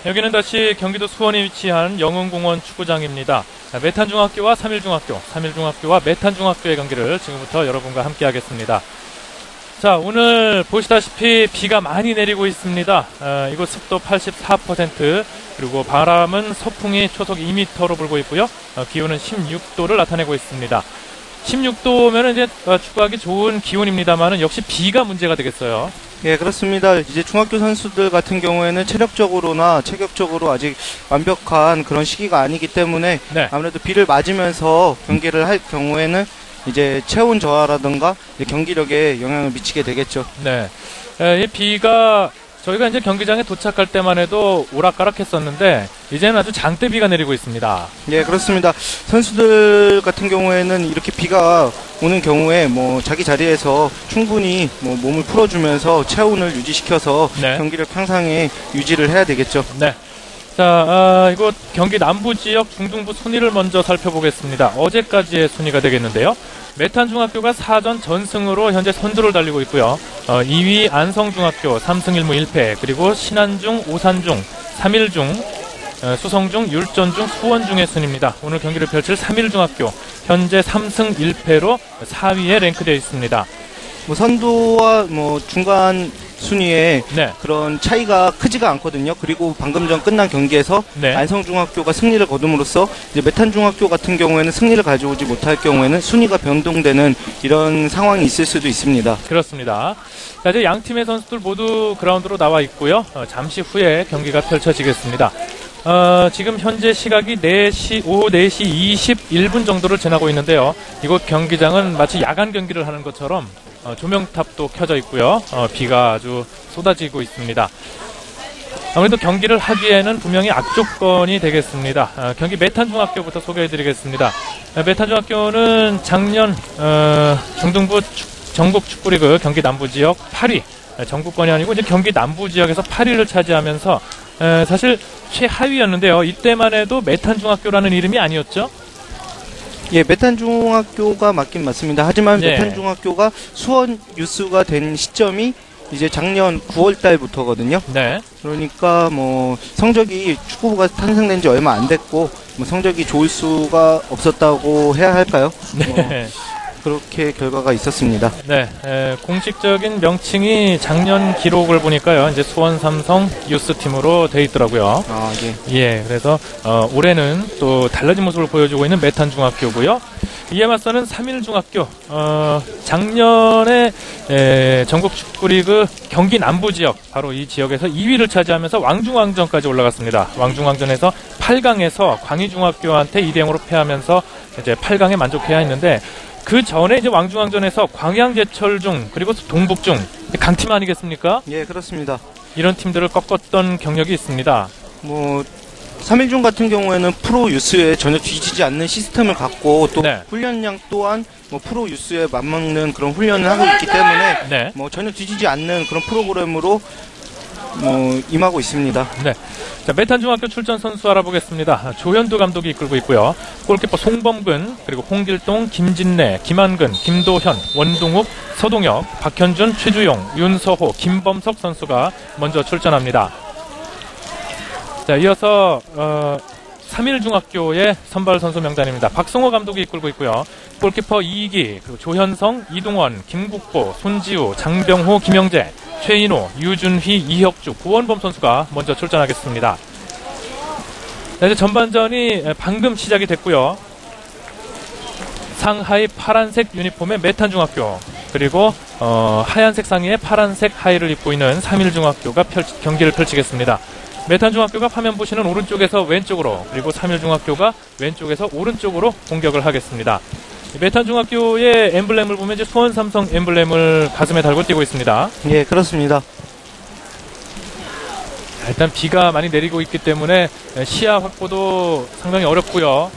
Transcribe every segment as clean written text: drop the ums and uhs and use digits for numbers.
여기는 다시 경기도 수원에 위치한 영흥공원 축구장입니다. 메탄중학교와 삼일중학교, 삼일중학교와 메탄중학교의 경기를 지금부터 여러분과 함께 하겠습니다. 자, 오늘 보시다시피 비가 많이 내리고 있습니다. 이곳 습도 84%, 그리고 바람은 서풍이 초속 2m로 불고 있고요. 기온은 16도를 나타내고 있습니다. 16도면은 이제 축구하기 좋은 기온입니다만은 역시 비가 문제가 되겠어요. 예, 그렇습니다. 이제 중학교 선수들 같은 경우에는 체력적으로나 체격적으로 아직 완벽한 그런 시기가 아니기 때문에 네. 아무래도 비를 맞으면서 경기를 할 경우에는 이제 체온 저하라든가 경기력에 영향을 미치게 되겠죠. 네. 이 비가 저희가 이제 경기장에 도착할 때만 해도 오락가락했었는데 이제는 아주 장대비가 내리고 있습니다. 예, 그렇습니다. 선수들 같은 경우에는 이렇게 비가 오는 경우에 자기 자리에서 충분히 몸을 풀어주면서 체온을 유지시켜서 네. 경기력 향상에 유지를 해야 되겠죠. 네. 자, 이곳 경기 남부 지역 중등부 순위를 먼저 살펴보겠습니다. 어제까지의 순위가 되겠는데요. 메탄중학교가 4전 전승으로 현재 선두를 달리고 있고요. 2위 안성중학교 3승 1무 1패, 그리고 신안중, 오산중, 삼일중, 수성중, 율전중, 수원중의 순입니다. 오늘 경기를 펼칠 삼일중학교 현재 3승 1패로 4위에 랭크되어 있습니다. 선두와 중간 순위에 네. 그런 차이가 크지가 않거든요. 그리고 방금 전 끝난 경기에서 네. 안성중학교가 승리를 거둠으로써 이제 메탄중학교 같은 경우에는 승리를 가져오지 못할 경우에는 순위가 변동되는 이런 상황이 있을 수도 있습니다. 그렇습니다. 자, 이제 양 팀의 선수들 모두 그라운드로 나와 있고요. 잠시 후에 경기가 펼쳐지겠습니다. 지금 현재 시각이 오후 4시 21분 정도를 지나고 있는데요. 이곳 경기장은 마치 야간 경기를 하는 것처럼 조명탑도 켜져 있고요. 비가 아주 쏟아지고 있습니다. 아무래도 경기를 하기에는 분명히 악조건이 되겠습니다. 경기 메탄중학교부터 소개해드리겠습니다. 메탄중학교는 작년 중등부 전국 축구리그 경기 남부지역 8위, 전국권이 아니고 이제 경기 남부지역에서 8위를 차지하면서 사실 최하위였는데요. 이때만 해도 메탄중학교라는 이름이 아니었죠? 예, 메탄중학교가 맞긴 맞습니다. 하지만 네. 메탄중학교가 수원 유스가 된 시점이 이제 작년 9월 달부터거든요. 네. 그러니까 성적이 축구부가 탄생된 지 얼마 안 됐고 성적이 좋을 수가 없었다고 해야 할까요? 네. 그렇게 결과가 있었습니다. 네, 공식적인 명칭이 작년 기록을 보니까요, 이제 수원 삼성 유스팀으로 돼 있더라고요. 아, 예. 예, 그래서 올해는 또 달라진 모습을 보여주고 있는 메탄중학교고요. 이에 맞서는 삼일중학교, 작년에 전국 축구리그 경기 남부지역, 바로 이 지역에서 2위를 차지하면서 왕중왕전까지 올라갔습니다. 왕중왕전에서 8강에서 광희중학교한테 2대0으로 패하면서 이제 8강에 만족해야 했는데, 그 전에 이제 왕중왕전에서 광양제철중, 그리고 동북중, 강팀 아니겠습니까? 예, 그렇습니다. 이런 팀들을 꺾었던 경력이 있습니다. 삼일중 같은 경우에는 프로 유스에 전혀 뒤지지 않는 시스템을 갖고 또 네. 훈련량 또한 프로 유스에 맞먹는 그런 훈련을 하고 있기 때문에 네. 전혀 뒤지지 않는 그런 프로그램으로 임하고 있습니다. 네. 자, 메탄중학교 출전 선수 알아보겠습니다. 조현두 감독이 이끌고 있고요. 골키퍼 송범근, 그리고 홍길동, 김진래, 김한근, 김도현, 원동욱, 서동혁, 박현준, 최주용, 윤서호, 김범석 선수가 먼저 출전합니다. 자, 이어서 삼일중학교의 선발 선수 명단입니다. 박성호 감독이 이끌고 있고요. 골키퍼 이익기, 그리고 조현성, 이동원, 김국보, 손지우, 장병호, 김영재, 최인호, 유준휘, 이혁주, 고원범 선수가 먼저 출전하겠습니다. 자, 이제 전반전이 방금 시작이 됐고요. 상하이 파란색 유니폼의 메탄중학교, 그리고 하얀색 상의에 파란색 하의를 입고 있는 삼일중학교가 경기를 펼치겠습니다. 메탄중학교가 화면 보시는 오른쪽에서 왼쪽으로, 그리고 삼일중학교가 왼쪽에서 오른쪽으로 공격을 하겠습니다. 메탄중학교의 엠블렘을 보면 이제 수원 삼성 엠블렘을 가슴에 달고 뛰고 있습니다. 예, 그렇습니다. 일단 비가 많이 내리고 있기 때문에 시야 확보도 상당히 어렵고요.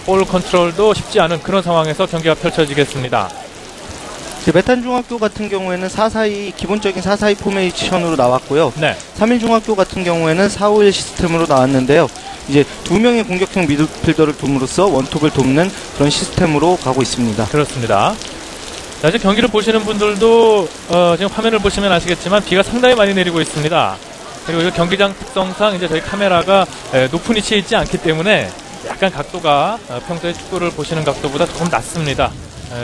볼 컨트롤도 쉽지 않은 그런 상황에서 경기가 펼쳐지겠습니다. 메탄중학교 같은 경우에는 4-4-2 기본적인 4-4-2 포메이션으로 나왔고요. 네. 삼일중학교 같은 경우에는 4-5-1 시스템으로 나왔는데요. 이제 두 명의 공격형 미드필더를 둠으로써 원톱을 돕는 그런 시스템으로 가고 있습니다. 그렇습니다. 자, 이제 경기를 보시는 분들도 지금 화면을 보시면 아시겠지만 비가 상당히 많이 내리고 있습니다. 그리고 이 경기장 특성상 이제 저희 카메라가 높은 위치에 있지 않기 때문에 약간 각도가 평소에 축구를 보시는 각도보다 조금 낮습니다.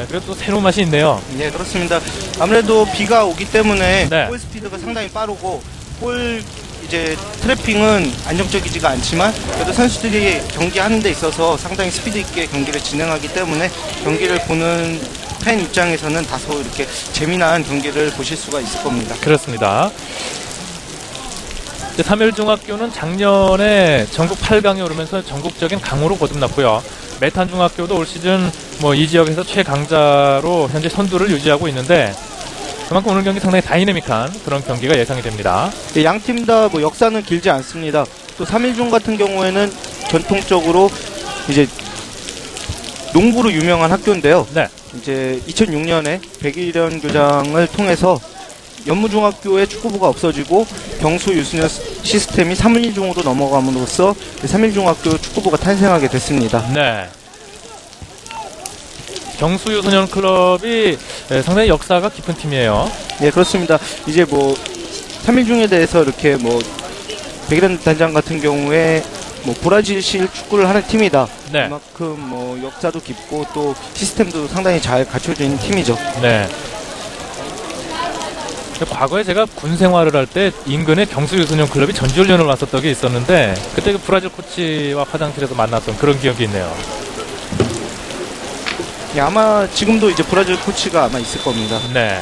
그래도 또 새로운 맛이 있네요. 네, 그렇습니다. 아무래도 비가 오기 때문에 네. 볼 스피드가 상당히 빠르고 볼 이제 트래핑은 안정적이지가 않지만 그래도 선수들이 경기하는 데 있어서 상당히 스피드 있게 경기를 진행하기 때문에 경기를 보는 팬 입장에서는 다소 이렇게 재미난 경기를 보실 수가 있을 겁니다. 그렇습니다. 삼일중학교는 작년에 전국 8강에 오르면서 전국적인 강호로 거듭났고요. 메탄중학교도 올 시즌 뭐 이 지역에서 최강자로 현재 선두를 유지하고 있는데 그만큼 오늘 경기 상당히 다이내믹한 그런 경기가 예상이 됩니다. 네, 양 팀 다 뭐 역사는 길지 않습니다. 또 삼일중 같은 경우에는 전통적으로 이제 농구로 유명한 학교인데요. 네. 이제 2006년에 백일현 교장을 통해서 연무중학교의 축구부가 없어지고 경수 유소년 시스템이 삼일중으로 넘어감으로써 삼일중학교 축구부가 탄생하게 됐습니다. 네. 경수유소년 클럽이 상당히 역사가 깊은 팀이에요. 네, 그렇습니다. 이제 뭐 삼일중에 대해서 이렇게 뭐 백일현 단장 같은 경우에 뭐 브라질식 축구를 하는 팀이다. 네. 그만큼 뭐 역사도 깊고 또 시스템도 상당히 잘 갖춰져 있는 팀이죠. 네. 과거에 제가 군 생활을 할 때 인근에 경수유소년 클럽이 전지훈련을 왔었던 게 있었는데 그때 그 브라질 코치와 화장실에서 만났던 그런 기억이 있네요. 예, 아마 지금도 이제 브라질 코치가 아마 있을 겁니다. 네.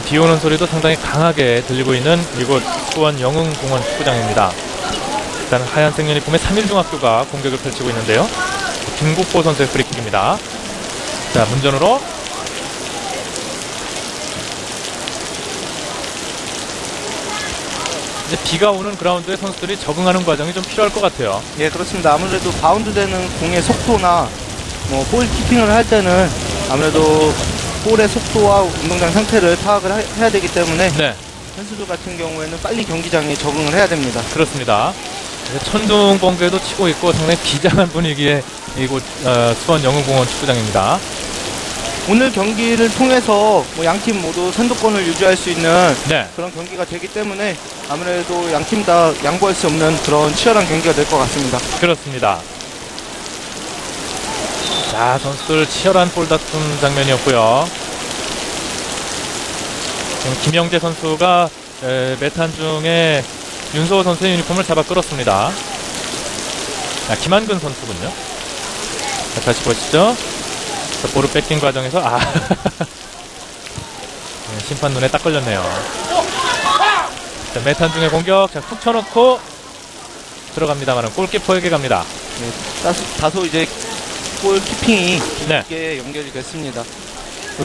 비 오는 소리도 상당히 강하게 들리고 있는 이곳 수원 영흥공원 축구장입니다. 일단 하얀색 유니폼의 삼일중학교가 공격을 펼치고 있는데요. 김국보 선수의 프리킥입니다. 자, 문전으로 이제 비가 오는 그라운드에 선수들이 적응하는 과정이 좀 필요할 것 같아요. 예, 그렇습니다. 아무래도 바운드되는 공의 속도나 뭐 볼 키핑을 할 때는 아무래도 볼의 속도와 운동장 상태를 파악을 해야 되기 때문에 네, 선수들 같은 경우에는 빨리 경기장에 적응을 해야 됩니다. 그렇습니다. 천둥 번개도 치고 있고 상당히 비장한 분위기의 이곳 수원 영흥공원 축구장입니다. 오늘 경기를 통해서 뭐 양팀 모두 선두권을 유지할 수 있는 네, 그런 경기가 되기 때문에 아무래도 양팀 다 양보할 수 없는 그런 치열한 경기가 될 것 같습니다. 그렇습니다. 자, 선수들 치열한 볼 다툼 장면이었고요. 지금 김영재 선수가 메탄중의 윤소호 선수의 유니폼을 잡아 끌었습니다. 김한근 선수군요. 자, 다시 보시죠. 자, 볼을 뺏긴 과정에서 네, 심판 눈에 딱 걸렸네요. 자, 메탄중의 공격. 자, 툭 쳐놓고 들어갑니다만 골키퍼에게 갑니다. 네, 다소 이제 볼 키핑이 네. 깊게 연결이 됐습니다.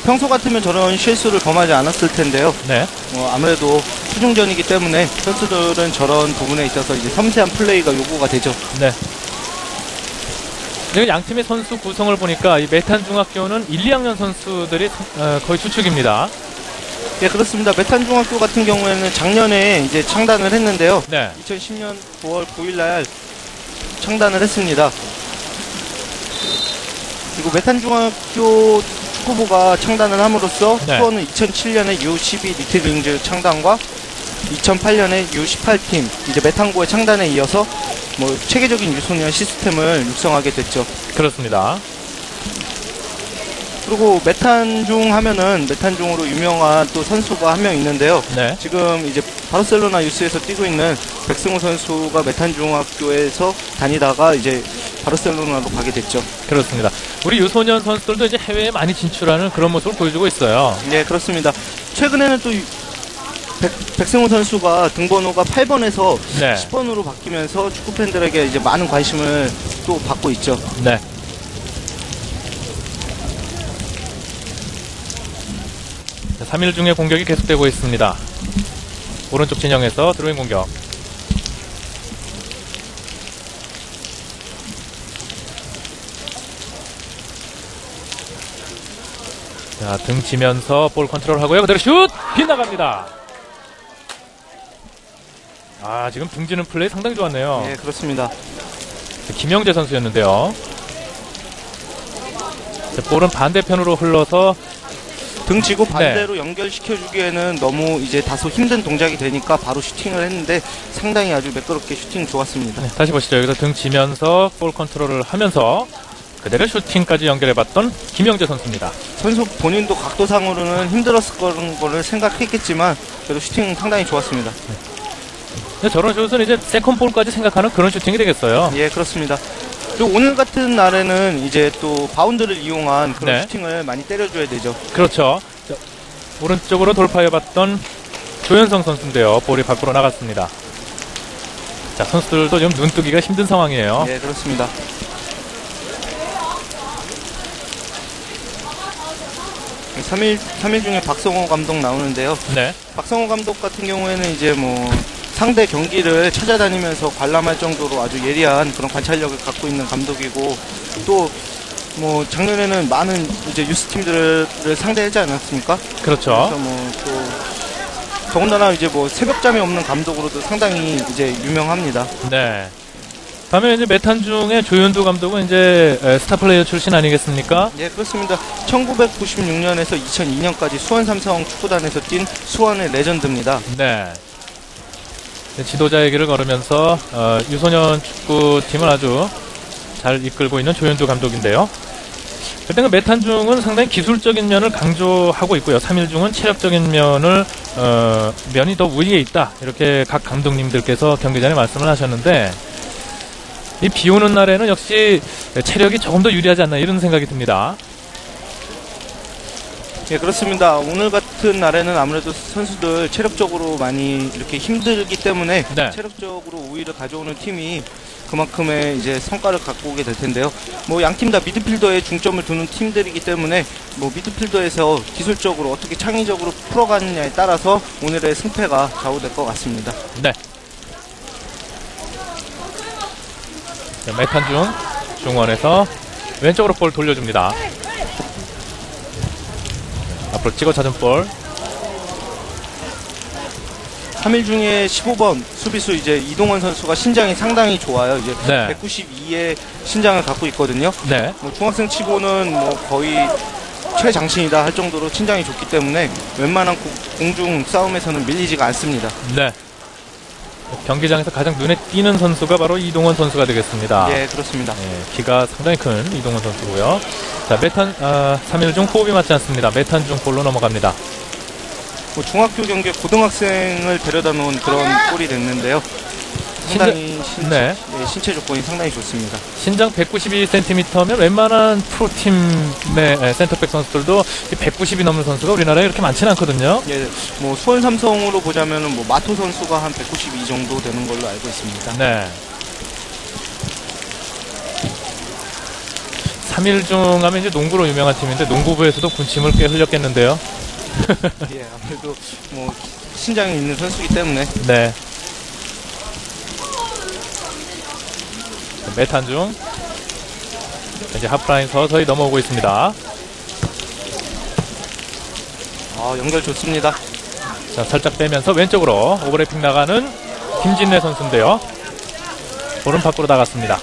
평소 같으면 저런 실수를 범하지 않았을 텐데요. 네. 아무래도 수중전이기 때문에 선수들은 저런 부분에 있어서 이제 섬세한 플레이가 요구가 되죠. 네. 그리고 양 팀의 선수 구성을 보니까 이 메탄중학교는 1, 2학년 선수들이 거의 주축입니다. 네, 그렇습니다. 메탄중학교 같은 경우에는 작년에 이제 창단을 했는데요. 네. 2010년 9월 9일날 창단을 했습니다. 그리고 메탄중학교 축구부가 창단을 함으로써 네. 수원은 2007년에 U12 리틀윙즈 창단과 2008년에 U18팀 이제 메탄고의 창단에 이어서 뭐 체계적인 유소년 시스템을 육성하게 됐죠. 그렇습니다. 그리고 메탄중 하면은 메탄중으로 유명한 또 선수가 한 명 있는데요. 네. 지금 이제 바르셀로나 유스에서 뛰고 있는 백승호 선수가 메탄중학교에서 다니다가 이제 바르셀로나로 가게 됐죠. 그렇습니다. 우리 유소년 선수들도 이제 해외에 많이 진출하는 그런 모습을 보여주고 있어요. 네, 그렇습니다. 최근에는 또 백승호 선수가 등번호가 8번에서 네. 10번으로 바뀌면서 축구 팬들에게 이제 많은 관심을 또 받고 있죠. 네. 자, 3일 중에 공격이 계속되고 있습니다. 오른쪽 진영에서 드로잉 공격. 자, 등 치면서 볼 컨트롤 하고요. 그대로 슛! 빗나갑니다. 아, 지금 등 지는 플레이 상당히 좋았네요. 네, 그렇습니다. 김영재 선수였는데요. 자, 볼은 반대편으로 흘러서 등지고 반대로 연결시켜주기에는 너무 이제 다소 힘든 동작이 되니까 바로 슈팅을 했는데 상당히 아주 매끄럽게 슈팅 좋았습니다. 네, 다시 보시죠. 여기서 등 지면서 볼 컨트롤을 하면서 그대로 슈팅까지 연결해봤던 김영재 선수입니다. 선수 본인도 각도상으로는 힘들었을 거를 생각했겠지만 그래도 슈팅은 상당히 좋았습니다. 저런 슛은 이제 세컨볼까지 생각하는 그런 슈팅이 되겠어요. 예, 그렇습니다. 그리고 오늘 같은 날에는 이제 또 바운드를 이용한 그런 네. 슈팅을 많이 때려줘야 되죠. 그렇죠. 자, 오른쪽으로 돌파해봤던 조현성 선수인데요. 볼이 밖으로 나갔습니다. 자, 선수들도 지금 눈뜨기가 힘든 상황이에요. 예, 그렇습니다. 3일 중에 박성호 감독 나오는데요. 네. 박성호 감독 같은 경우에는 이제 뭐 상대 경기를 찾아다니면서 관람할 정도로 아주 예리한 그런 관찰력을 갖고 있는 감독이고, 또 뭐 작년에는 많은 이제 유스 팀들을 상대하지 않았습니까? 그렇죠. 그래서 뭐 또 더군다나 이제 뭐 새벽잠이 없는 감독으로도 상당히 이제 유명합니다. 네. 다음에 이제 메탄중의 조윤두 감독은 이제 스타 플레이어 출신 아니겠습니까? 예, 그렇습니다. 1996년에서 2002년까지 수원 삼성 축구단에서 뛴 수원의 레전드입니다. 네. 지도자의 길을 걸으면서 유소년 축구팀을 아주 잘 이끌고 있는 조윤두 감독인데요. 일단 그 메탄중은 상당히 기술적인 면을 강조하고 있고요. 3일중은 체력적인 면이 더 우위에 있다. 이렇게 각 감독님들께서 경기 전에 말씀을 하셨는데, 이 비 오는 날에는 역시 체력이 조금 더 유리하지 않나 이런 생각이 듭니다. 예, 그렇습니다. 오늘 같은 날에는 아무래도 선수들 체력적으로 많이 이렇게 힘들기 때문에 네. 체력적으로 우위를 가져오는 팀이 그만큼의 이제 성과를 갖고 오게 될 텐데요. 뭐 양 팀 다 미드필더에 중점을 두는 팀들이기 때문에 뭐 미드필더에서 기술적으로 어떻게 창의적으로 풀어가느냐에 따라서 오늘의 승패가 좌우될 것 같습니다. 네. 자, 메탄중 중원에서 왼쪽으로 볼 돌려줍니다. 앞으로 찍어 찾은 볼. 3일 중에 15번 수비수 이제 이동원 선수가 신장이 상당히 좋아요. 이제 네. 192의 신장을 갖고 있거든요. 네. 뭐 중학생 치고는 뭐 거의 최장신이다 할 정도로 신장이 좋기 때문에 웬만한 공중 싸움에서는 밀리지가 않습니다. 네. 경기장에서 가장 눈에 띄는 선수가 바로 이동원 선수가 되겠습니다. 예, 그렇습니다. 네, 키가 상당히 큰 이동원 선수고요. 자, 3일 중 호흡이 맞지 않습니다. 메탄 중 볼로 넘어갑니다. 뭐 중학교 경기에 고등학생을 데려다 놓은 그런 꼴이 됐는데요. 상당히 네. 신체 조건이 상당히 좋습니다. 신장 192cm면 웬만한 프로팀의 센터백 선수들도 190이 넘는 선수가 우리나라에 그렇게 많지는 않거든요. 예, 뭐 수원 삼성으로 보자면은 뭐 마토 선수가 한 192 정도 되는 걸로 알고 있습니다. 네. 3일중 하면 이제 농구로 유명한 팀인데 농구부에서도 군침을 꽤 흘렸겠는데요. 예, 아무래도 뭐 신장이 있는 선수이기 때문에. 네. 메탄중 이제 하프라인 서서히 넘어오고 있습니다. 연결 좋습니다. 자, 살짝 빼면서 왼쪽으로 오버래핑 나가는 김진래 선수인데요. 볼은 밖으로 나갔습니다.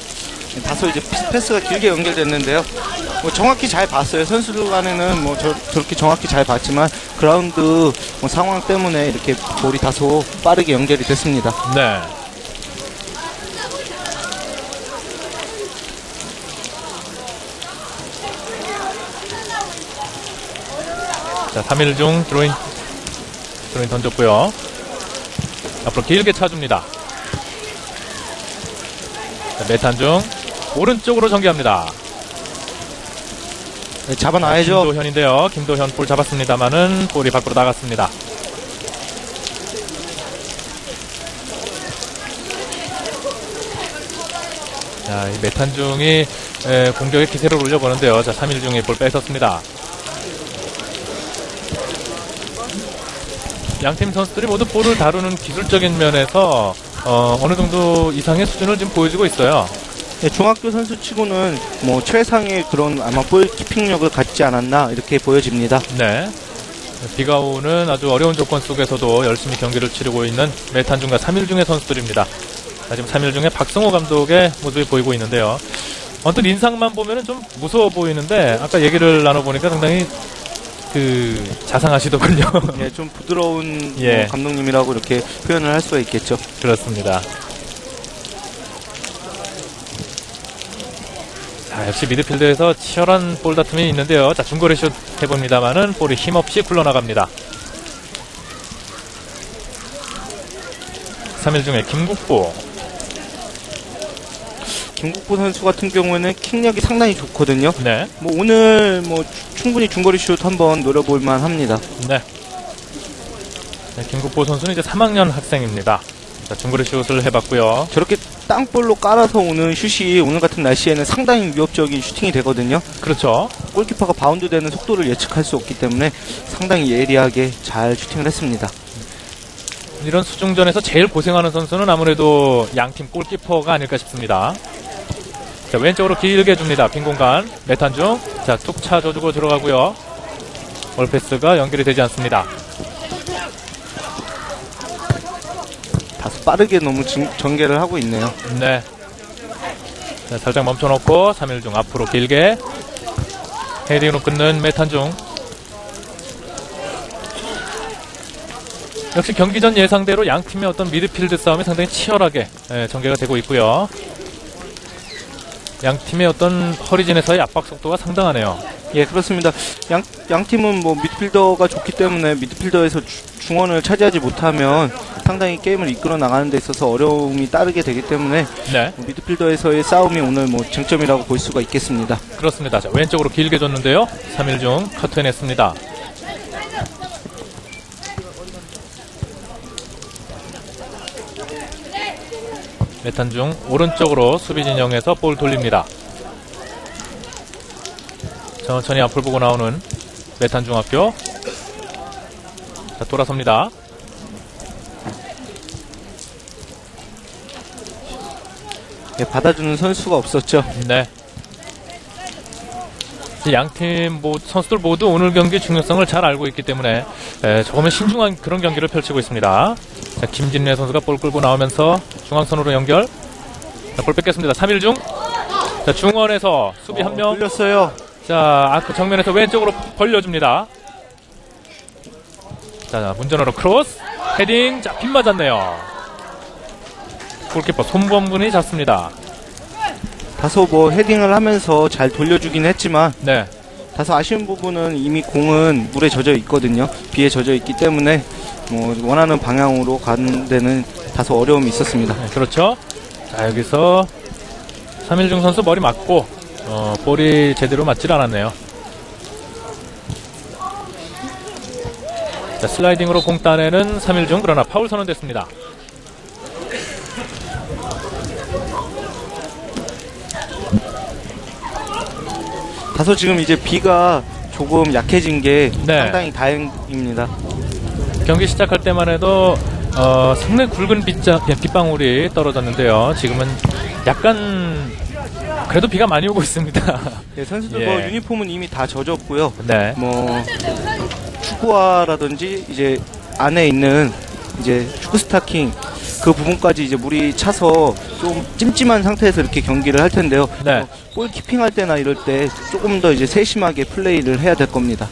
다소 이제 패스가 길게 연결됐는데요. 뭐 정확히 잘 봤어요. 선수들 간에는 뭐 저렇게 정확히 잘 봤지만 그라운드 뭐 상황 때문에 이렇게 볼이 다소 빠르게 연결이 됐습니다. 네. 자, 3일중 드로인 던졌고요. 앞으로 길게 차줍니다. 자, 메탄중 오른쪽으로 전개합니다. 네, 잡아놔야죠. 김도현인데요. 김도현 볼 잡았습니다만은 볼이 밖으로 나갔습니다. 자, 이 메탄중이 공격의 기세를 올려보는데요. 자, 3일중에 볼 뺏었습니다. 양팀 선수들이 모두 볼을 다루는 기술적인 면에서 어느 정도 이상의 수준을 지금 보여주고 있어요. 네, 중학교 선수치고는 뭐 최상의 그런 아마 볼 키핑력을 갖지 않았나 이렇게 보여집니다. 네. 비가 오는 아주 어려운 조건 속에서도 열심히 경기를 치르고 있는 메탄중과 3일중의 선수들입니다. 자, 지금 3일중에 박성호 감독의 모습이 보이고 있는데요. 언뜻 인상만 보면은 좀 무서워 보이는데 아까 얘기를 나눠보니까 상당히 자상하시더군요. 예, 좀 부드러운 예. 감독님이라고 이렇게 표현을 할 수가 있겠죠. 그렇습니다. 자, 역시 미드필드에서 치열한 볼 다툼이 있는데요. 자, 중거리 슛 해봅니다만은 볼이 힘없이 굴러나갑니다. 3일 중에 김국보. 김국보 선수 같은 경우에는 킥력이 상당히 좋거든요. 네. 뭐 오늘 뭐 충분히 중거리 슛 한번 노려볼 만합니다. 네. 네, 김국보 선수는 이제 3학년 학생입니다. 자, 중거리 슛을 해봤고요. 저렇게 땅볼로 깔아서 오는 슛이 오늘 같은 날씨에는 상당히 위협적인 슈팅이 되거든요. 그렇죠. 골키퍼가 바운드 되는 속도를 예측할 수 없기 때문에 상당히 예리하게 잘 슈팅을 했습니다. 이런 수중전에서 제일 고생하는 선수는 아무래도 양팀 골키퍼가 아닐까 싶습니다. 자, 왼쪽으로 길게 줍니다. 빈 공간. 메탄중. 자, 툭 차줘주고 들어가고요. 올패스가 연결이 되지 않습니다. 다소 빠르게 너무 전개를 하고 있네요. 네. 자, 살짝 멈춰놓고 3일 중 앞으로 길게 헤딩으로 끊는 메탄중. 역시 경기 전 예상대로 양 팀의 어떤 미드필드 싸움이 상당히 치열하게 전개가 되고 있고요. 양 팀의 어떤 허리진에서의 압박 속도가 상당하네요. 예, 그렇습니다. 양 팀은 뭐 미드필더가 좋기 때문에 미드필더에서 중원을 차지하지 못하면 상당히 게임을 이끌어 나가는 데 있어서 어려움이 따르게 되기 때문에 네. 미드필더에서의 싸움이 오늘 뭐 쟁점이라고 볼 수가 있겠습니다. 그렇습니다. 자, 왼쪽으로 길게 줬는데요. 3일 중 커트해냈습니다. 메탄중 오른쪽으로 수비 진영에서 볼 돌립니다. 천천히 앞을 보고 나오는 메탄중학교. 자, 돌아섭니다. 예, 받아주는 선수가 없었죠. 네. 양팀 선수들 모두 오늘 경기 중요성을 잘 알고 있기 때문에 조금은 신중한 그런 경기를 펼치고 있습니다. 자, 김진래 선수가 볼 끌고 나오면서 중앙선으로 연결. 자, 볼 뺏겠습니다. 3일 중. 자, 중원에서 수비 한 명. 돌렸어요. 자, 아크 정면에서 왼쪽으로 벌려줍니다. 자, 문전으로 크로스. 헤딩. 자, 핀 맞았네요. 골키퍼 손범근이 잡습니다. 다소 뭐 헤딩을 하면서 잘 돌려주긴 했지만 네. 다소 아쉬운 부분은 이미 공은 물에 젖어 있거든요. 비에 젖어 있기 때문에 뭐 원하는 방향으로 가는 데는 다소 어려움이 있었습니다. 네, 그렇죠. 자, 여기서 3일중 선수 머리 맞고 볼이 제대로 맞질 않았네요. 자, 슬라이딩으로 공 따내는 3일중. 그러나 파울 선언됐습니다. 다소 지금 이제 비가 조금 약해진 게 네. 상당히 다행입니다. 경기 시작할 때만 해도 상당히 굵은 빗방울이 떨어졌는데요. 지금은 약간 그래도 비가 많이 오고 있습니다. 네, 선수들 예. 뭐 유니폼은 이미 다 젖었고요. 네. 뭐 축구화라든지 이제 안에 있는 이제 축구 스타킹 그 부분까지 이제 물이 차서 좀 찜찜한 상태에서 이렇게 경기를 할 텐데요. 네. 볼 키핑할 때나 이럴 때 조금 더 이제 세심하게 플레이를 해야 될 겁니다.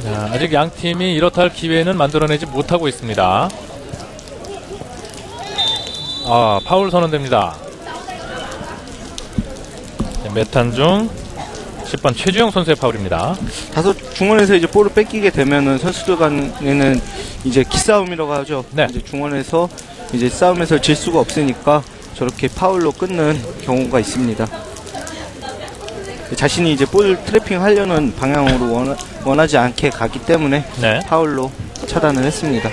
자, 아직 양 팀이 이렇다 할 기회는 만들어내지 못하고 있습니다. 아, 파울 선언됩니다. 네, 메탄중 10번 최주영 선수의 파울입니다. 다소 중원에서 이제 볼을 뺏기게 되면은 선수들 간에는 이제 기싸움이라고 하죠. 네. 이제 중원에서 이제 싸움에서 질 수가 없으니까 저렇게 파울로 끊는 경우가 있습니다. 자신이 이제 볼 트래핑 하려는 방향으로 원하지 않게 가기 때문에 네. 파울로 차단을 했습니다.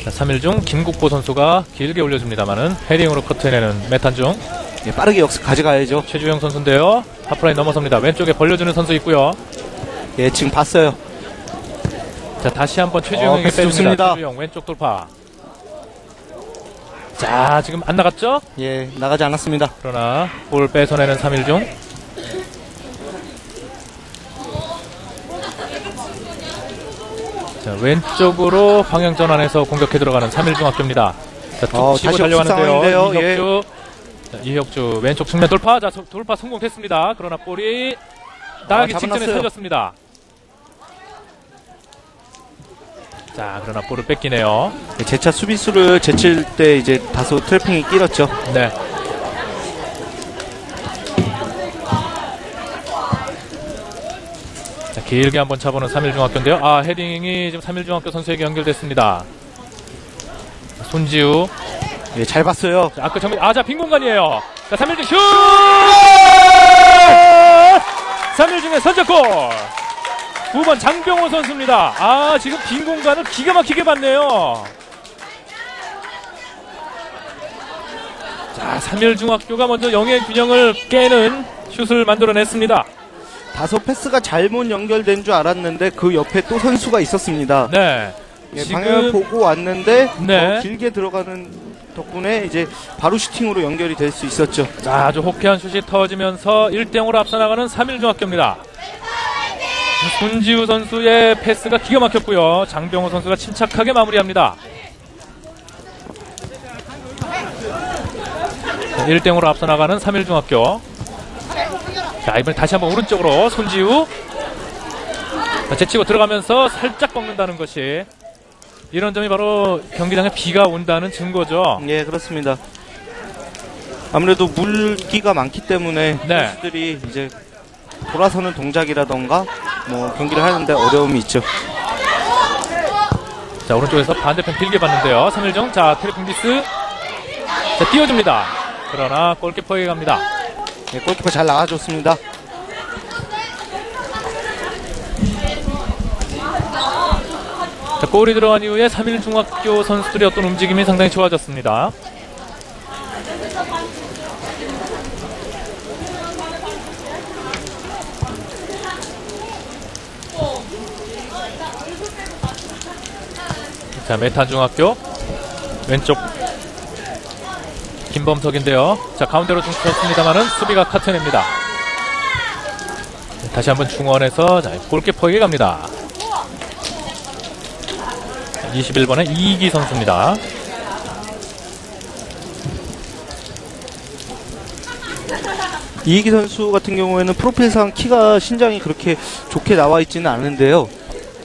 자, 3일 중 김국보 선수가 길게 올려줍니다만은 헤딩으로 커트해내는 메탄중. 예, 빠르게 역습 가져가야죠. 최주영 선수인데요. 하프라인 넘어섭니다. 왼쪽에 벌려주는 선수 있고요. 예, 지금 봤어요. 자, 다시 한번 최주영에게 패스 빼줍니다. 좋습니다. 최주영 왼쪽 돌파. 자, 지금 안 나갔죠? 예, 나가지 않았습니다. 그러나 볼 뺏어내는 3일 중. 자, 왼쪽으로 방향 전환해서 공격해 들어가는 3일 중 학교입니다. 자, 툭 치고 다시 달려가는데요. 상황인데요. 이격주. 자, 이혁주 왼쪽 측면 돌파. 자, 돌파 성공했습니다. 그러나 볼이 나가기 직전에 잡아놨어요. 살렸습니다. 자, 그러나 볼을 뺏기네요. 제차 수비수를 제칠 때 이제 다소 트래핑이 끼렸죠. 네. 자, 길게 한번 차보는 3일중학교인데요. 아, 헤딩이 지금 3일중학교 선수에게 연결됐습니다. 손지우. 예, 잘 봤어요. 자, 아까 정면, 자, 빈 공간이에요. 자, 3일중 슛! 3일중의 선제골! 9번 장병호 선수입니다. 아, 지금 빈 공간을 기가 막히게 봤네요. 자, 3일중학교가 먼저 영의 균형을 깨는 슛을 만들어냈습니다. 다소 패스가 잘못 연결된 줄 알았는데 그 옆에 또 선수가 있었습니다. 네. 예, 지금 방향을 보고 왔는데 네. 길게 들어가는 덕분에 이제 바로 슈팅으로 연결이 될 수 있었죠. 자, 아주 호쾌한 슛이 터지면서 1대0으로 앞서 나가는 3일중학교입니다. 손지우 선수의 패스가 기가 막혔고요. 장병호 선수가 침착하게 마무리합니다. 1대0으로 앞서 나가는 3일중학교. 자, 이번에 다시 한번 오른쪽으로 손지우. 자, 제치고 들어가면서 살짝 꺾는다는 것이, 이런 점이 바로 경기장에 비가 온다는 증거죠. 예, 그렇습니다. 아무래도 물기가 많기 때문에 네. 선수들이 이제 돌아서는 동작이라던가 뭐 경기를 하는데 어려움이 있죠. 자, 오른쪽에서 반대편 길게 봤는데요. 3일중. 자, 트래핑 미스. 자, 띄워줍니다. 그러나 골키퍼에게 갑니다. 예, 골키퍼 잘 나가줬습니다. 자, 골이 들어간 이후에 3일중학교 선수들의 어떤 움직임이 상당히 좋아졌습니다. 자, 메탄중학교 왼쪽 김범석인데요. 자, 가운데로 좀 쳤습니다만은 수비가 카트냅니다. 다시 한번 중원에서, 자, 골키퍼에게 갑니다. 21번의 이기 선수입니다. 이기 선수 같은 경우에는 프로필상 키가 신장이 그렇게 좋게 나와 있지는 않은데요.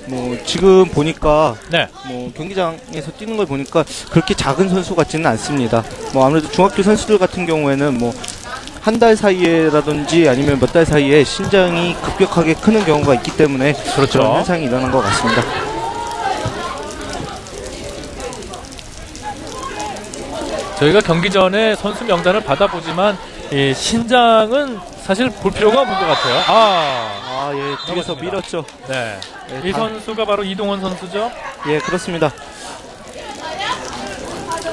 뭐 지금 보니까 네. 뭐 경기장에서 뛰는 걸 보니까 그렇게 작은 선수 같지는 않습니다. 뭐 아무래도 중학교 선수들 같은 경우에는 뭐 한 달 사이에라든지 아니면 몇 달 사이에 신장이 급격하게 크는 경우가 있기 때문에 그렇죠. 그런 현상이 일어난 것 같습니다. 저희가 경기 전에 선수 명단을 받아보지만 이 신장은 사실 볼 필요가 없는 것 같아요. 예, 뒤에서 넘어집니다. 밀었죠. 네. 예, 이 선수가 바로 이동원 선수죠. 예, 그렇습니다.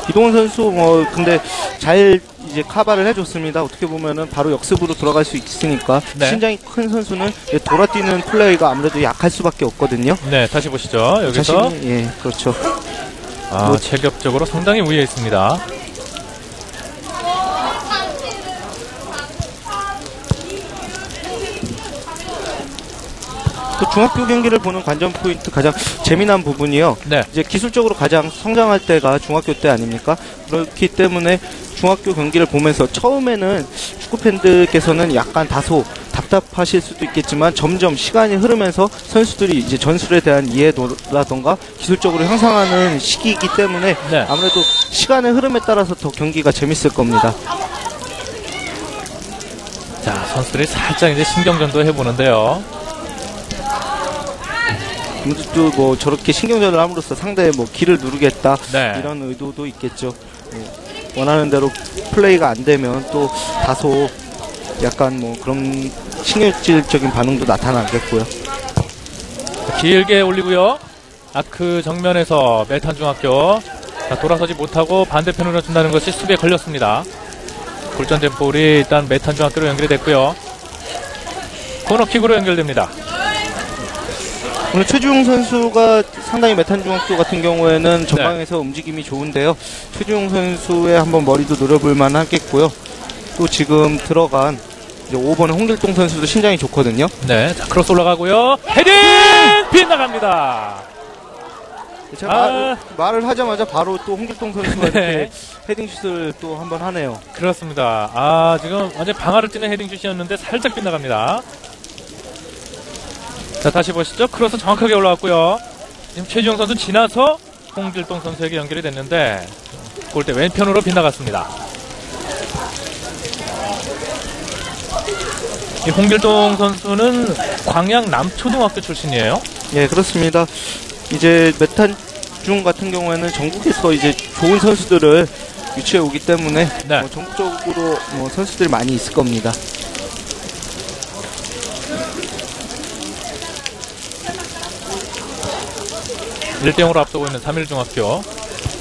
이동훈 선수 뭐 근데 잘 이제 카바를 해줬습니다. 어떻게 보면은 바로 역습으로 들어갈 수 있으니까 네. 신장이 큰 선수는 돌아뛰는 플레이가 아무래도 약할 수밖에 없거든요. 네, 다시 보시죠. 여기서 자신이, 예, 그렇죠. 체격적으로 상당히 우위에 있습니다. 또 중학교 경기를 보는 관전 포인트 가장 재미난 부분이요. 네. 이제 기술적으로 가장 성장할 때가 중학교 때 아닙니까? 그렇기 때문에 중학교 경기를 보면서 처음에는 축구 팬들께서는 약간 다소 답답하실 수도 있겠지만 점점 시간이 흐르면서 선수들이 이제 전술에 대한 이해도라던가 기술적으로 향상하는 시기이기 때문에 네. 아무래도 시간의 흐름에 따라서 더 경기가 재밌을 겁니다. 자, 선수들이 살짝 이제 신경전도 해보는데요. 아무래도 뭐 저렇게 신경전을 함으로써 상대의 뭐 기를 누르겠다 네. 이런 의도도 있겠죠. 예. 원하는 대로 플레이가 안 되면 또 다소 약간 뭐 그런 신경질적인 반응도 나타나겠고요. 길게 올리고요. 아크 정면에서 메탄중학교, 자, 돌아서지 못하고 반대편으로 준다는 것이 수비에 걸렸습니다. 골전된 볼이 일단 메탄중학교로 연결이 됐고요. 코너킥으로 연결됩니다. 오늘 최주용 선수가 상당히 메탄중학교 같은 경우에는 전방에서 움직임이 좋은데요. 최주용 선수의 한번 머리도 노려볼 만하겠고요. 또 지금 들어간 이제 5번의 홍길동 선수도 신장이 좋거든요. 네, 자, 크로스 올라가고요. 헤딩! 빗나갑니다. 제가 말을 하자마자 바로 또 홍길동 선수가 네. 이렇게 헤딩슛을 또 한번 하네요. 그렇습니다. 지금 완전 방아를 찌는 헤딩슛이었는데 살짝 빗나갑니다. 자, 다시 보시죠. 크로스 정확하게 올라왔고요. 지금 최주영 선수 지나서 홍길동 선수에게 연결이 됐는데 골대 왼편으로 빗나갔습니다. 이 홍길동 선수는 광양 남초등학교 출신이에요. 예, 그렇습니다. 이제 메탄중 같은 경우에는 전국에서 이제 좋은 선수들을 유치해 오기 때문에 네. 전국적으로 선수들이 많이 있을 겁니다. 일 대 0으로 앞서고 있는 3일중학교.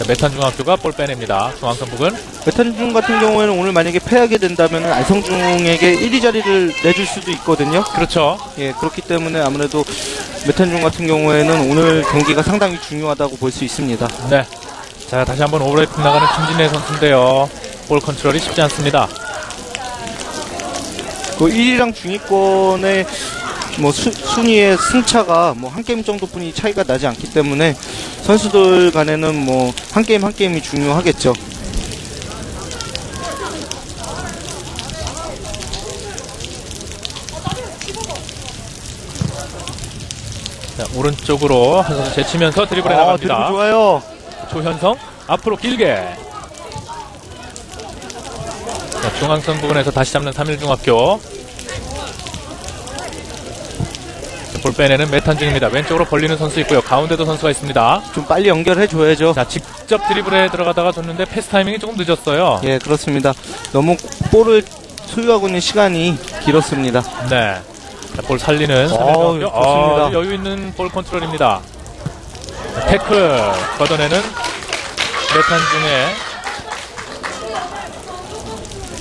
메탄중학교가 볼 빼냅니다. 중앙선 부근. 메탄중 같은 경우에는 오늘 만약에 패하게 된다면 알성중에게 1위 자리를 내줄 수도 있거든요. 그렇죠. 예, 그렇기 때문에 아무래도 메탄중 같은 경우에는 오늘 경기가 상당히 중요하다고 볼 수 있습니다. 네. 자, 다시 한번 오버래핑 나가는 김진애 선수인데요. 볼 컨트롤이 쉽지 않습니다. 그 1위랑 중위권의 순위의 승차가 한 게임 정도뿐이 차이가 나지 않기 때문에 선수들 간에는 한 게임 한 게임이 중요하겠죠. 자, 오른쪽으로 한 선수 제치면서 드리블에 나갑니다. 드리블 좋아요. 조현성 앞으로 길게. 자, 중앙선 부분에서 다시 잡는 3일중학교. 볼 빼내는 메탄중입니다. 왼쪽으로 벌리는 선수 있고요. 가운데도 선수가 있습니다. 좀 빨리 연결해줘야죠. 자, 직접 드리블에 들어가다가 줬는데 패스 타이밍이 조금 늦었어요. 예, 그렇습니다. 너무 볼을 소유하고 있는 시간이 길었습니다. 네. 자, 볼 살리는 3일중학교. 좋습니다. 여유 있는 볼 컨트롤입니다. 자, 태클 걷어내는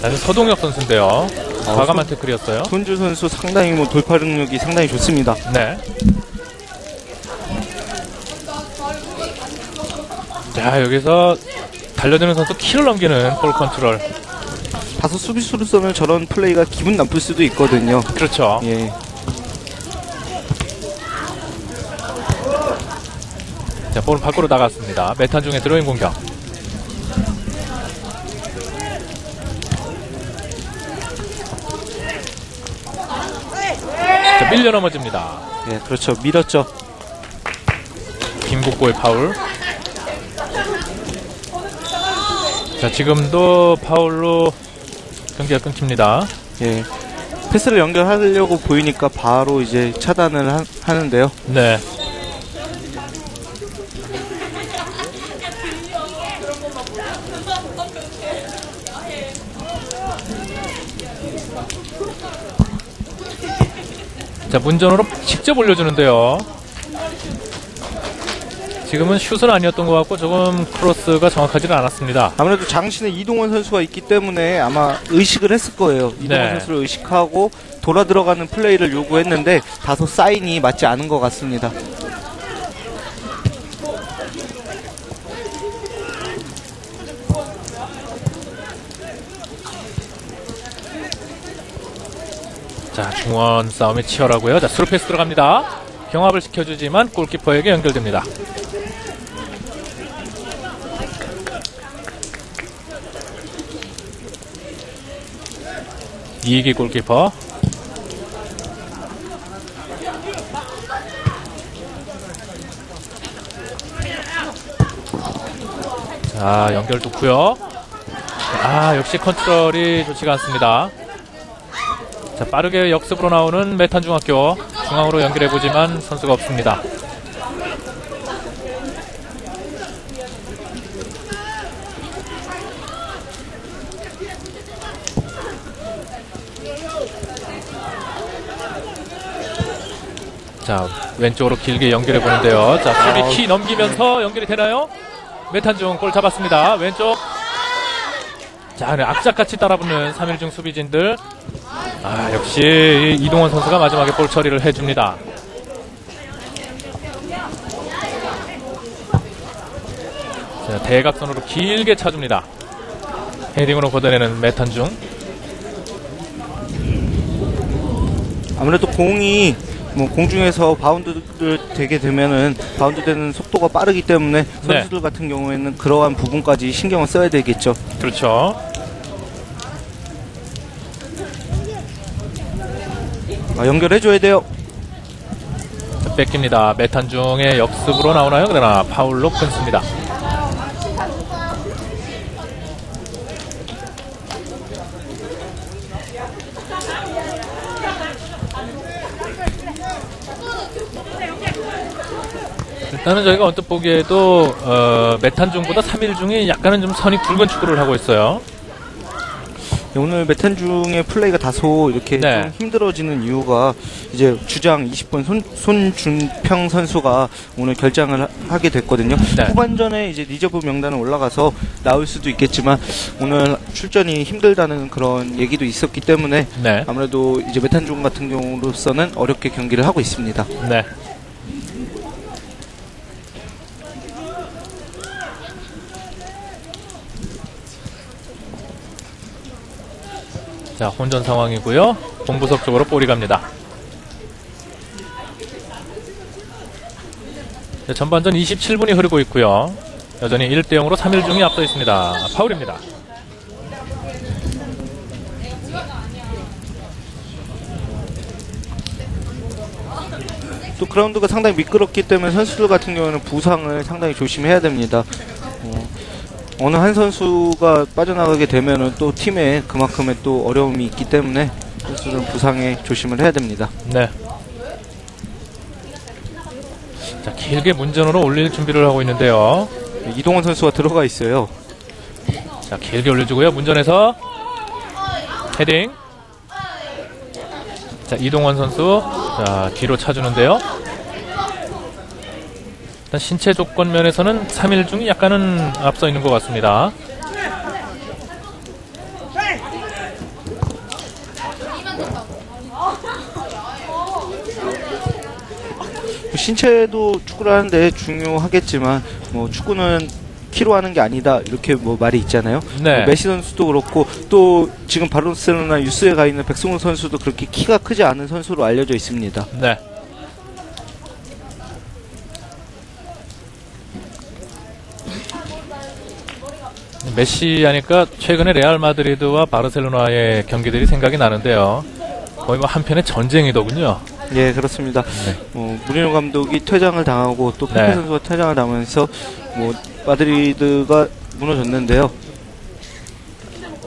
메탄중의 서동혁 선수인데요. 과감한 태클이었어요. 손주 선수 상당히 돌파 능력이 상당히 좋습니다. 네. 자, 여기서 달려드는 선수 키를 넘기는 볼 컨트롤. 다소 수비수로서는 저런 플레이가 기분 나쁠 수도 있거든요. 그렇죠. 예. 자, 볼 밖으로 나갔습니다. 메탄중의 드로잉 공격. 자, 밀려 넘어집니다. 예, 그렇죠. 밀었죠. 김국고의 파울. 자, 지금도 파울로 경기가 끊깁니다. 예. 패스를 연결하려고 보이니까 바로 이제 차단을 하는데요. 네. 자, 문전으로 직접 올려주는데요. 지금은 슛은 아니었던 것 같고 조금 크로스가 정확하지는 않았습니다. 아무래도 장신에 이동원 선수가 있기 때문에 아마 의식을 했을 거예요. 이동원 네. 선수를 의식하고 돌아 들어가는 플레이를 요구했는데 다소 사인이 맞지 않은 것 같습니다. 자, 중원 싸움이 치열하고요. 자, 스루 패스 들어갑니다. 경합을 시켜주지만 골키퍼에게 연결됩니다. 이기 골키퍼. 자, 연결 좋고요. 역시 컨트롤이 좋지가 않습니다. 자, 빠르게 역습으로 나오는 메탄중학교. 중앙으로 연결해보지만 선수가 없습니다. 자, 왼쪽으로 길게 연결해보는데요. 자, 수비 키 넘기면서 연결이 되나요? 메탄중 골 잡았습니다. 왼쪽. 자, 네, 악착같이 따라붙는 3일중 수비진들. 역시 이동원 선수가 마지막에 볼 처리를 해줍니다. 자, 대각선으로 길게 차줍니다. 헤딩으로 걷어내는 메탄중. 아무래도 공이 뭐 공중에서 바운드를 되게 되면은 바운드 되는 속도가 빠르기 때문에 선수들 같은 경우에는 그러한 부분까지 신경을 써야 되겠죠. 그렇죠. 연결해줘야 돼요. 자, 뺏깁니다. 메탄중의 역습으로 나오나요? 그러나 파울로 끊습니다. 일단은 저희가 언뜻 보기에도 메탄중보다 3일중이 약간은 좀 선이 굵은 축구를 하고 있어요. 오늘 메탄중의 플레이가 다소 이렇게 좀 힘들어지는 이유가 이제 주장 20번 손준평 선수가 오늘 결장을 하게 됐거든요. 후반전에 이제 리저브 명단에 올라가서 나올 수도 있겠지만 오늘 출전이 힘들다는 그런 얘기도 있었기 때문에 아무래도 이제 메탄중 같은 경우로서는 어렵게 경기를 하고 있습니다. 네. 자, 혼전 상황이고요. 본부석 쪽으로 볼이 갑니다. 자, 전반전 27분이 흐르고 있고요. 여전히 1대0으로 3일중이 앞서 있습니다. 파울입니다. 또 그라운드가 상당히 미끄럽기 때문에 선수들 같은 경우는 부상을 상당히 조심해야 됩니다. 어느 한 선수가 빠져나가게 되면은 또 팀에 그만큼의 또 어려움이 있기 때문에 선수들은 부상에 조심을 해야 됩니다. 네. 자, 길게 문전으로 올릴 준비를 하고 있는데요. 이동원 선수가 들어가 있어요. 자, 길게 올려주고요. 문전에서 헤딩. 자, 이동원 선수. 자, 뒤로 차주는데요. 일단 신체 조건 면에서는 3일중이 약간은 앞서 있는 것 같습니다. 신체도 축구를 하는데 중요하겠지만 뭐 축구는 키로 하는 게 아니다 이렇게 뭐 말이 있잖아요. 네. 메시 선수도 그렇고 또 지금 바르셀로나 유스에 가 있는 백승호 선수도 그렇게 키가 크지 않은 선수로 알려져 있습니다. 네. 메시 하니까 최근에 레알 마드리드와 바르셀로나의 경기들이 생각이 나는데요. 거의 뭐 한편의 전쟁이더군요. 예, 그렇습니다. 무리뉴 감독이 퇴장을 당하고 또 페페 선수가 퇴장을 당하면서 뭐 마드리드가 무너졌는데요.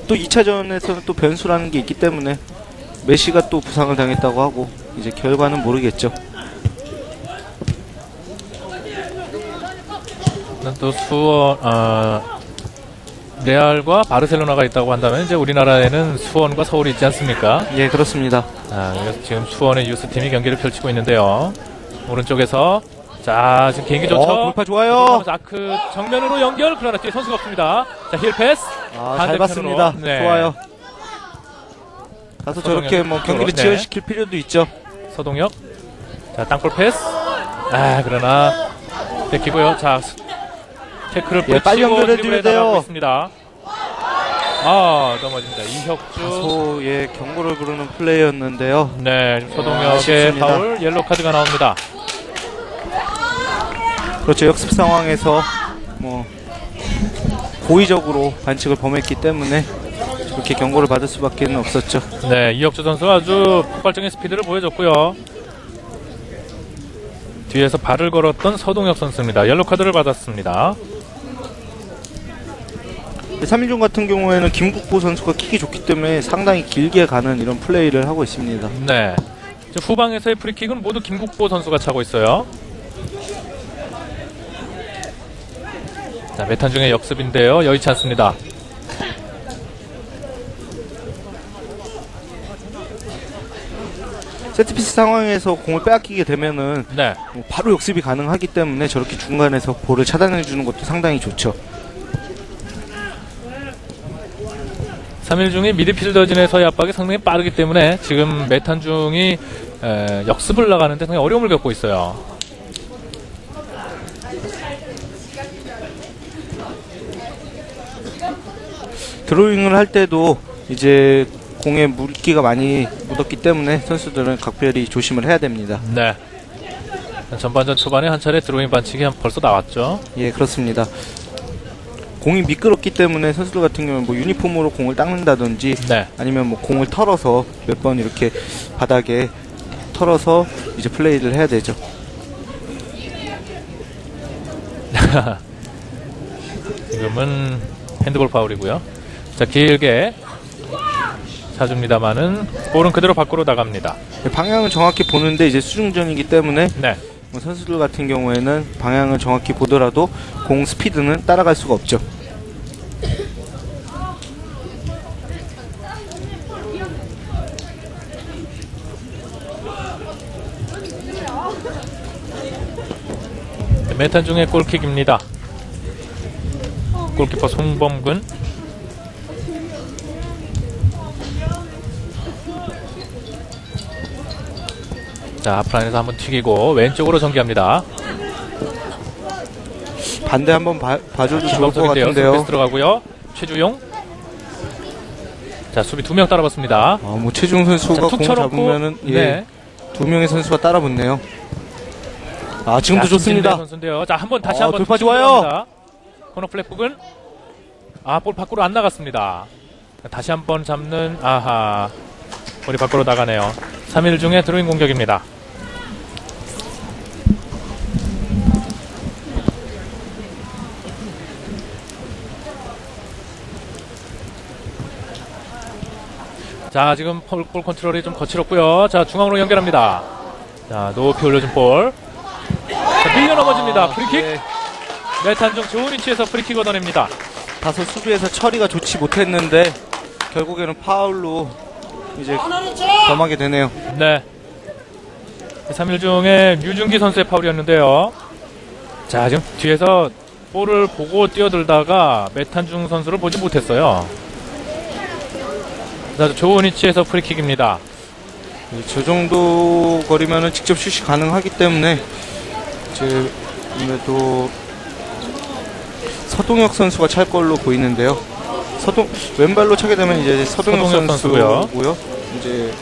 또 2차전에서는 또 변수라는 게 있기 때문에 메시가 또 부상을 당했다고 하고 이제 결과는 모르겠죠. 또 수원 레알과 바르셀로나가 있다고 한다면 이제 우리나라에는 수원과 서울이 있지 않습니까? 예, 그렇습니다. 그래서 지금 수원의 유스팀이 경기를 펼치고 있는데요. 오른쪽에서 자, 지금 개인기 좋죠? 돌파 좋아요. 아크 정면으로 연결. 그러나 뒤에 선수가 없습니다. 자, 힐 패스. 잘 봤습니다. 좋아요. 가서 저렇게 뭐 경기를 지연시킬 필요도 있죠. 서동혁. 자, 땅볼 패스. 그러나 뺏기고요. 자, 태클을 빨리 연결해줘야 돼요. 넘어집니다. 이혁주. 다소 경고를 부르는 플레이였는데요. 네, 서동혁의 파울, 옐로 카드가 나옵니다. 그렇죠. 역습 상황에서 뭐 고의적으로 반칙을 범했기 때문에 그렇게 경고를 받을 수밖에 없었죠. 네, 이혁주 선수가 아주 폭발적인 스피드를 보여줬고요. 뒤에서 발을 걸었던 서동혁 선수입니다. 옐로 카드를 받았습니다. 3일종 같은 경우에는 김국보 선수가 킥이 좋기 때문에 상당히 길게 가는 이런 플레이를 하고 있습니다. 네, 후방에서의 프리킥은 모두 김국보 선수가 차고 있어요. 자, 메탄중의 역습인데요. 여의치 않습니다. 세트피스 상황에서 공을 빼앗기게 되면은 바로 역습이 가능하기 때문에 저렇게 중간에서 볼을 차단해주는 것도 상당히 좋죠. 3일중이 미드필더진에서의 압박이 상당히 빠르기 때문에 지금 메탄중이 역습을 나가는데 상당히 어려움을 겪고 있어요. 드로잉을 할 때도 이제 공에 물기가 많이 묻었기 때문에 선수들은 각별히 조심을 해야 됩니다. 네. 전반전 초반에 한 차례 드로잉 반칙이 벌써 나왔죠. 예, 그렇습니다. 공이 미끄럽기 때문에 선수들 같은 경우는 뭐 유니폼으로 공을 닦는다든지 네. 아니면 뭐 공을 털어서 몇 번 이렇게 바닥에 털어서 이제 플레이를 해야 되죠. 지금은 핸드볼 파울이고요. 자, 길게 차줍니다만은 볼은 그대로 밖으로 나갑니다. 방향을 정확히 보는데 이제 수중전이기 때문에 네. 뭐 선수들 같은 경우에는 방향을 정확히 보더라도 공 스피드는 따라갈 수가 없죠. 메탄 중의 골킥입니다. 골키퍼 송범근. 자, 앞라인에서 한번 튀기고 왼쪽으로 전개합니다. 반대 한번 봐줘도 좋을 것 김범석인데요. 같은데요. 서비스 들어가고요. 최주용. 자, 수비 2명 따라붙습니다. 뭐 최중 선수가 자, 툭 공을 쳐놓고, 잡으면은 네. 두 명의 선수가 따라붙네요. 지금도 자, 좋습니다. 선수인데요. 자, 다시 한번 돌파 좋아요. 코너 플랫 부근. 볼 밖으로 안 나갔습니다. 다시 한번 잡는 볼이 밖으로 나가네요. 3일 중에 드로잉 공격입니다. 자, 지금 볼 컨트롤이 좀 거칠었고요. 자, 중앙으로 연결합니다. 자, 높이 올려준 볼. 자, 밀려 넘어집니다. 프리킥. 예, 메탄중 좋은 위치에서 프리킥 얻어냅니다. 다소 수비에서 처리가 좋지 못했는데 결국에는 파울로 이제 범하게 되네요. 네. 3일 중에 류준기 선수의 파울이었는데요. 자, 지금 뒤에서 볼을 보고 뛰어들다가 메탄중 선수를 보지 못했어요. 자, 좋은 위치에서 프리킥입니다. 저 정도 거리면은 직접 슛이 가능하기 때문에 이제 아무래도 서동혁 선수가 찰 걸로 보이는데요. 왼발로 차게 되면 이제 서동혁 선수고요. 이제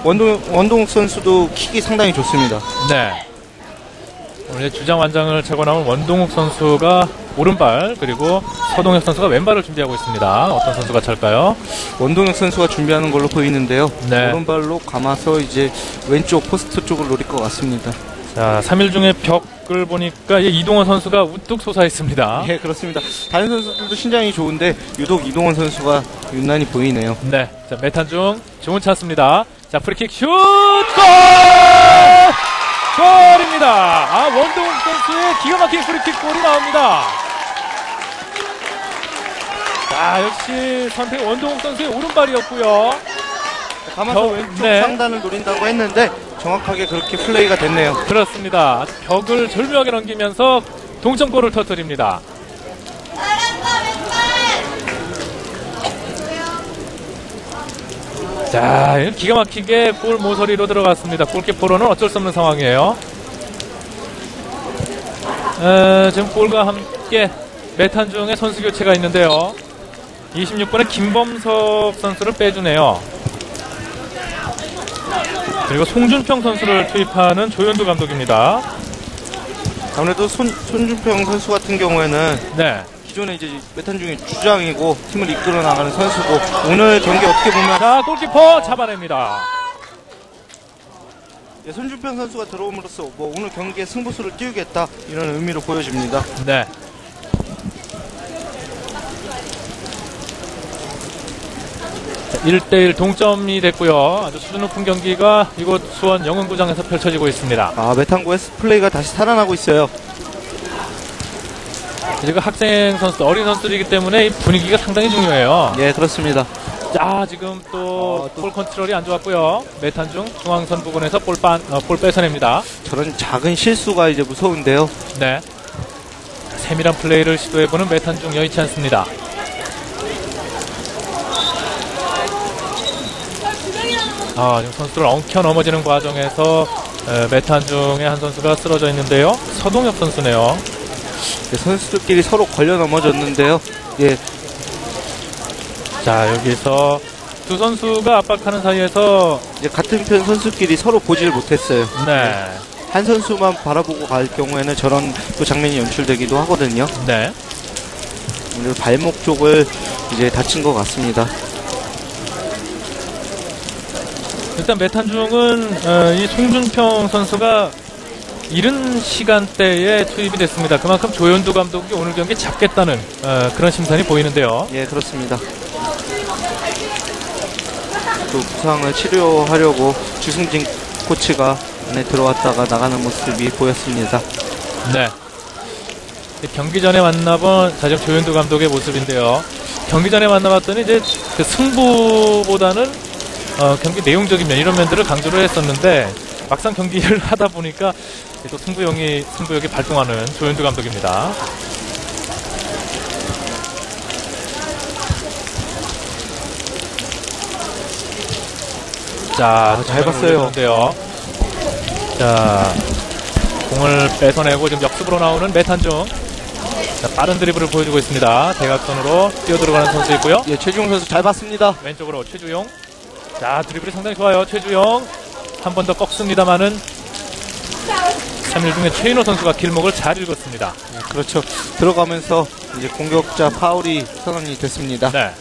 원동욱 선수도 킥이 상당히 좋습니다. 네. 오늘 주장 완장을 차고 나온 원동욱 선수가 오른발, 그리고 서동혁 선수가 왼발을 준비하고 있습니다. 어떤 선수가 찰까요? 원동혁 선수가 준비하는 걸로 보이는데요. 네. 오른발로 감아서 이제 왼쪽 포스트 쪽을 노릴 것 같습니다. 자, 3일 중에 벽을 보니까 이동원 선수가 우뚝 솟아 있습니다. 예, 그렇습니다. 다른 선수들도 신장이 좋은데 유독 이동원 선수가 유난히 보이네요. 네. 자, 메탄중 좋은 찬스입니다. 자, 프리킥 슛! 골! 골입니다. 원동욱 선수의 기가 막힌 프리킥 골이 나옵니다. 자, 역시 선택 원동욱 선수의 오른발이었고요. 감아서 왼쪽 네. 상단을 노린다고 했는데 정확하게 그렇게 플레이가 됐네요. 그렇습니다. 벽을 절묘하게 넘기면서 동점골을 터뜨립니다. 자, 기가 막히게 골 모서리로 들어갔습니다. 골키퍼로는 어쩔 수 없는 상황이에요. 지금 골과 함께 메탄중의 선수 교체가 있는데요. 26번의 김범석 선수를 빼주네요. 그리고 송준평 선수를 투입하는 조현두 감독입니다. 아무래도 손준평 선수 같은 경우에는 네. 기존에 이제 메탄중의 주장이고 팀을 이끌어 나가는 선수고 오늘 경기 어떻게 보면 자, 골키퍼 잡아냅니다. 손준평 선수가 들어옴으로써 뭐 오늘 경기의 승부수를 띄우겠다 이런 의미로 보여집니다. 네. 자, 1대1 동점이 됐고요. 아주 수준 높은 경기가 이곳 수원 영흥구장에서 펼쳐지고 있습니다. 메탄고의 플레이가 다시 살아나고 있어요. 지금 학생 선수, 어린 선수들이기 때문에 이 분위기가 상당히 중요해요. 예, 그렇습니다. 자, 지금 또 볼 컨트롤이 안 좋았고요. 메탄중 중앙선 부근에서 볼 뺏어냅니다. 저런 작은 실수가 이제 무서운데요. 네. 세밀한 플레이를 시도해보는 메탄중 여의치 않습니다. 지금 선수들 엉켜 넘어지는 과정에서 메탄중의 한 선수가 쓰러져 있는데요. 서동엽 선수네요. 선수들끼리 서로 걸려 넘어졌는데요. 예, 자, 여기서 두 선수가 압박하는 사이에서 이제 같은 편 선수끼리 서로 보질 못했어요. 네. 한 선수만 바라보고 갈 경우에는 저런 또 장면이 연출되기도 하거든요. 네. 오늘 발목 쪽을 이제 다친 것 같습니다. 일단 메탄중은 이 송준평 선수가 이른 시간대에 투입이 됐습니다. 그만큼 조현두 감독이 오늘 경기 잡겠다는 그런 심산이 보이는데요. 예, 그렇습니다. 또 부상을 치료하려고 주승진 코치가 안에 들어왔다가 나가는 모습이 보였습니다. 네. 경기 전에 만나본 사실 조현두 감독의 모습인데요. 경기 전에 만나봤더니 이제 그 승부보다는 경기 내용적인 면 이런 면들을 강조를 했었는데 막상 경기를 하다 보니까 또 승부욕이 발동하는 조현두 감독입니다. 자, 잘 봤어요. 자, 공을 뺏어내고 지금 역습으로 나오는 메탄중. 자, 빠른 드리블을 보여주고 있습니다. 대각선으로 뛰어들어가는 선수 있고요. 예, 최주용 선수 잘 봤습니다. 왼쪽으로 최주용. 자, 드리블이 상당히 좋아요. 최주용. 한 번 더 꺾습니다만은 3일 중에 최인호 선수가 길목을 잘 읽었습니다. 예, 그렇죠. 들어가면서 이제 공격자 파울이 선언이 됐습니다. 네.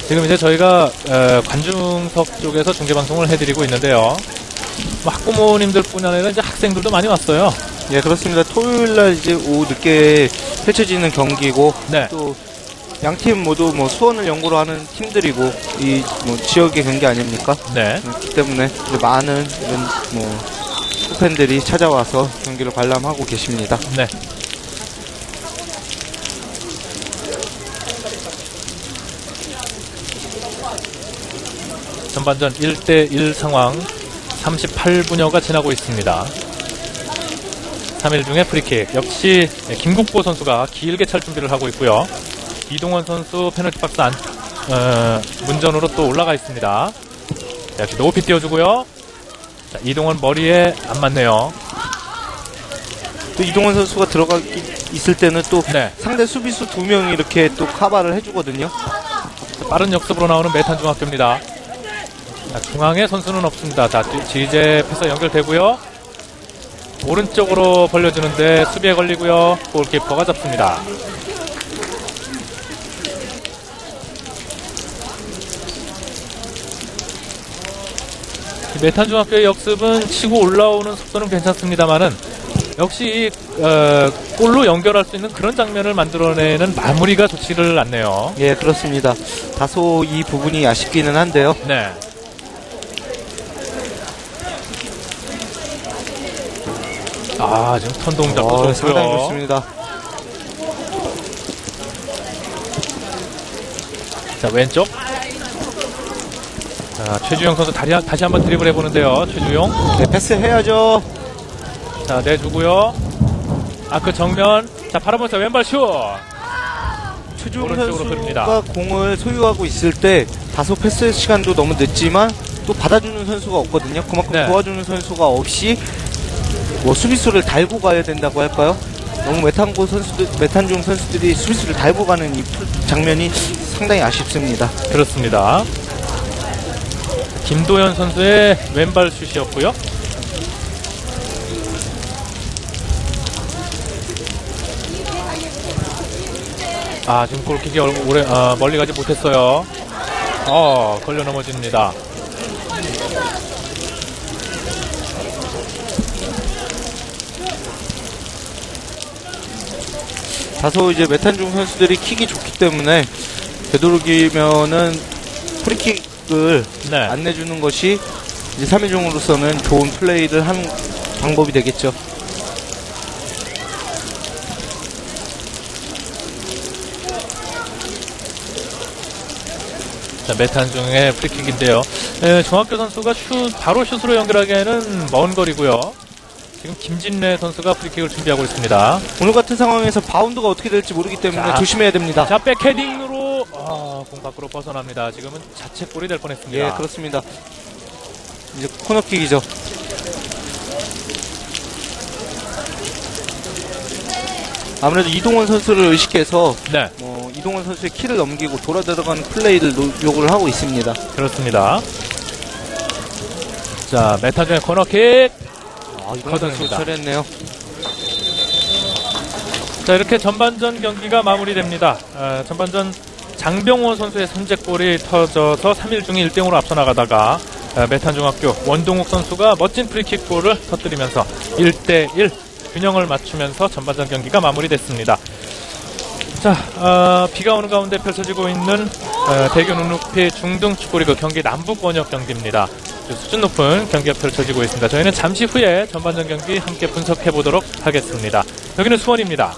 지금 이제 저희가 관중석 쪽에서 중계방송을 해드리고 있는데요. 뭐 학부모님들 뿐 아니라 이제 학생들도 많이 왔어요. 예, 그렇습니다. 토요일날 이제 오후 늦게 펼쳐지는 경기고, 네. 또 양팀 모두 뭐 수원을 연고로 하는 팀들이고, 이 뭐 지역의 경기 아닙니까? 네. 그렇기 때문에 이제 많은 이런 뭐 팬들이 찾아와서 경기를 관람하고 계십니다. 네. 전반전 1대1 상황 38분여가 지나고 있습니다. 3일 중에 프리킥 역시 김국보 선수가 길게 찰 준비를 하고 있고요. 이동원 선수 페널티 박스 안 문전으로 또 올라가 있습니다. 자, 역시 높이 띄워주고요. 자, 이동원 머리에 안 맞네요. 또 이동원 선수가 들어가 있을 때는 또 네. 상대 수비수 2명이 이렇게 또 커버를 해주거든요. 빠른 역습으로 나오는 메탄중학교입니다. 자, 중앙에 선수는 없습니다. 자, 지제 패스 연결되고요. 오른쪽으로 벌려주는데 수비에 걸리고요. 골키퍼가 잡습니다. 메탄중학교의 역습은 치고 올라오는 속도는 괜찮습니다만은 역시 골로 연결할 수 있는 그런 장면을 만들어내는 마무리가 좋지를 않네요. 예, 그렇습니다. 다소 이 부분이 아쉽기는 한데요. 네. 아, 지금 턴 동작도 상당히 좋고요. 좋습니다. 자, 왼쪽. 자, 최주용 선수 다시 한번 드리블 해보는데요. 최주용. 네, 패스 해야죠. 자, 내주고요. 그 정면. 자, 바라보면서 왼발 슛. 최주용 오른쪽으로 선수가 흐릅니다. 공을 소유하고 있을 때 다소 패스 시간도 너무 늦지만 또 받아주는 선수가 없거든요. 그만큼 네. 도와주는 선수가 없이 뭐 수비수를 달고 가야 된다고 할까요? 너무 메탄중 선수들이 수비수를 달고 가는 이 장면이 상당히 아쉽습니다. 그렇습니다. 김도현 선수의 왼발 슛이었고요. 지금 골킥이 멀리 가지 못했어요. 걸려 넘어집니다. 다소 이제 메탄중 선수들이 킥이 좋기 때문에 되도록이면은 프리킥을 네. 안 내주는 것이 이제 3인중으로서는 좋은 플레이를 하는 방법이 되겠죠. 자, 메탄중의 프리킥인데요. 종학교 선수가 바로 슛으로 연결하기에는 먼 거리고요. 지금 김진래 선수가 프리킥을 준비하고 있습니다. 오늘 같은 상황에서 바운드가 어떻게 될지 모르기 때문에 자. 조심해야 됩니다. 자, 백헤딩으로 공 밖으로 벗어납니다. 지금은 자책골이 될 뻔했습니다. 예, 그렇습니다. 이제 코너킥이죠. 아무래도 이동원 선수를 의식해서 네, 이동원 선수의 키를 넘기고 돌아 들어가는 플레이를 요구를 하고 있습니다. 그렇습니다. 자, 메타전의 코너킥. 이동원 선수 커드입니다. 처리했네요. 자, 이렇게 전반전 경기가 마무리됩니다. 전반전 장병호 선수의 선제골이 터져서 3일 중에 1대0으로 앞서 나가다가 메탄중학교 원동욱 선수가 멋진 프리킥골을 터뜨리면서 1대1 균형을 맞추면서 전반전 경기가 마무리됐습니다. 자, 비가 오는 가운데 펼쳐지고 있는 대교 눈높이 중등 축구리그 경기 남북 권역 경기입니다. 수준 높은 경기가 펼쳐지고 있습니다. 저희는 잠시 후에 전반전 경기 함께 분석해 보도록 하겠습니다. 여기는 수원입니다.